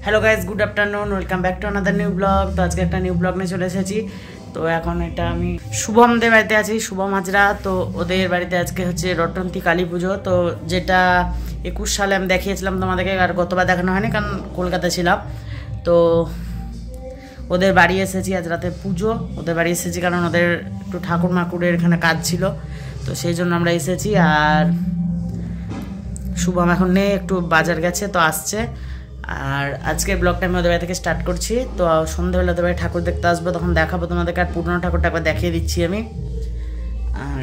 Hello guys, good afternoon, welcome back to another new blog. তো আজকে একটা new blog নিয়ে চলে এসেছি। তো এখন এটা আমি শুভমদের বাড়িতে আছি, শুভম হাজরা। তো ওদের বাড়িতে আজকে হচ্ছে রটন্তী কালী পুজো। তো যেটা 21 সালে আমি দেখিয়েছিলাম তোমাদেরকে, আর গতবার দেখানো হয়নি কারণ কলকাতা ছিলাম। তো ওদের বাড়ি এসেছি, আজ রাতে পুজো। ওদের বাড়ি এসেছি কারণ ওদের একটু ঠাকুর মাকুরের এখানে কাজ ছিল, তো সেই জন্য আমরা এসেছি। আর শুভম এখন নেই, একটু বাজার গেছে, তো আসছে। আর আজকের ব্লগটা আমি ওদের বাড়ি থেকে স্টার্ট করছি। তো সন্ধ্যাবেলা ওদের বাড়ি ঠাকুর দেখতে আসবো, তখন দেখাবো তোমাদেরকে। আর পুরনো ঠাকুরটা একবার দেখিয়ে দিচ্ছি আমি। আর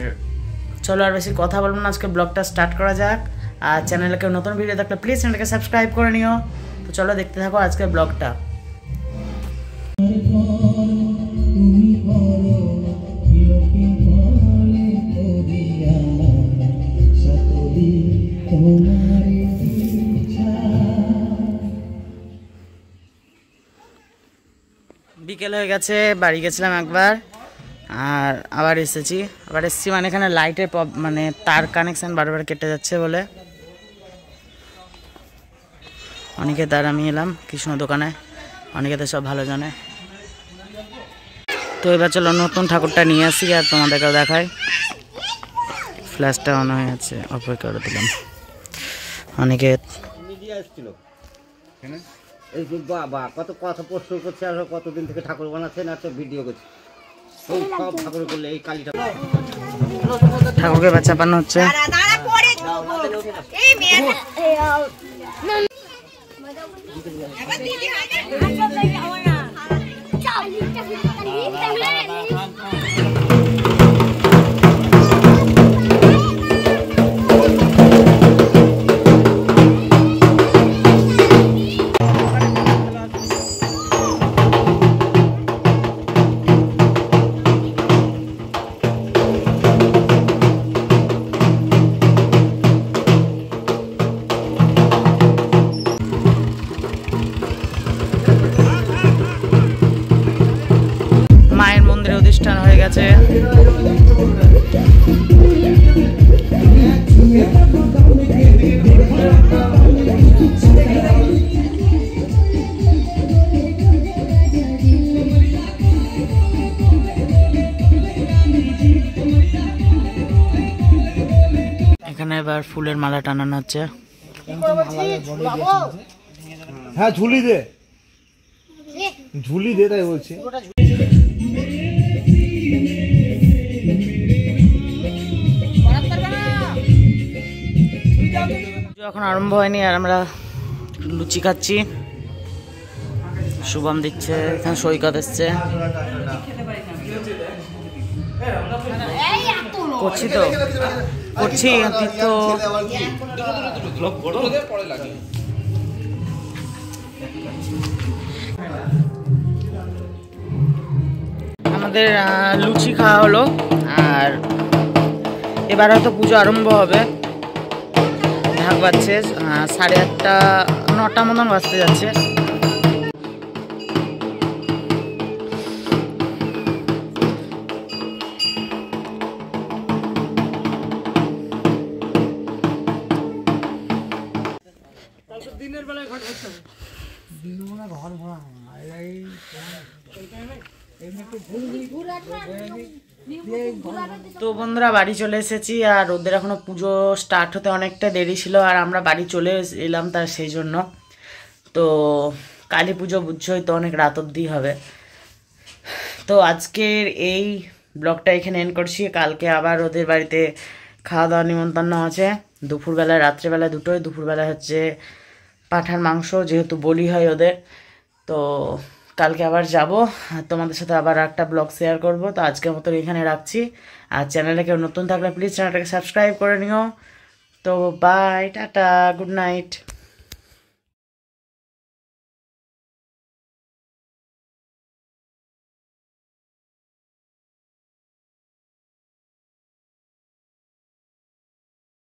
চলো আর বেশি কথা বলবো না, আজকে ব্লগটা স্টার্ট করা যাক। আর চ্যানেলে কেউ নতুন ভিডিও দেখলে প্লিজ চ্যানেলকে সাবস্ক্রাইব করে নিও। তো চলো দেখতে থাকো আজকের ব্লগটা। বিকেল হয়ে গেছে, বাড়ি গেছিলাম একবার, আর আবার এসেছি। মানে এখানে লাইটের মানে তার কানেকশান বারবার কেটে যাচ্ছে বলে অনেকে তার আমি এলাম কৃষ্ণ দোকানে, অনেকে তো সব ভালো জানে। তো এবার চলো নতুন ঠাকুরটা নিয়ে আসি আর তোমাদেরকেও দেখাই। ফ্ল্যাশটা অন হয়ে আছে, অপেক্ষা করে দিলাম। অনেকে এই যে বাবা কত কথা প্রশ্ন করছে, আর কতদিন থেকে ঠাকুর বানাচ্ছেন আর ভিডিও করছে। সব ঠাকুর করলে এই কালী ঠাকুরকে এবার চাপানো হচ্ছে। মায়ের মন্দিরে অধিষ্ঠান হয়ে গেছে। এখানে এবার ফুলের মালা টানানো হচ্ছে। হ্যাঁ ঝুলি দে, ঝুলি দে, তাই বলছি। এখন আরম্ভ হয়নি, আর আমরা লুচি খাচ্ছি। শুভম দিচ্ছে, এখানে সৈকত এসছে। করছি তো করছি তো। আমাদের লুচি খাওয়া হলো, আর এবার হয়তো পুজো আরম্ভ হবে। ঢাক বাজছে 8:30 9টা মতন বাজতে যাচ্ছে। তো বন্ধুরা বাড়ি চলে এসেছি, আর ওদের এখনো পুজো স্টার্ট হতে অনেকটা দেরি ছিল, আর আমরা বাড়ি চলে এলাম তার সেই জন্য। তো কালী পুজো বুঝছোই তো, অনেক রাত অবধি হবে। তো আজকের এই ব্লগটা এখানে এন্ড করছি। কালকে আবার ওদের বাড়িতে খাওয়া দাওয়া নিমন্ত্রণ আছে, দুপুরবেলায় রাত্রেবেলায় দুটোই। দুপুরবেলায় হচ্ছে পাঁঠার মাংস, যেহেতু বলি হয় ওদের। তো কালকে আবার যাব, তোমাদের সাথে আবার একটা ব্লগ শেয়ার করব। তো আজকের মতো এখানে রাখছি। আর চ্যানেলে কেউ নতুন থাকলে প্লিজ চ্যানেলটাকে সাবস্ক্রাইব করে নিও। তো বাই, টাটা, গুড নাইট।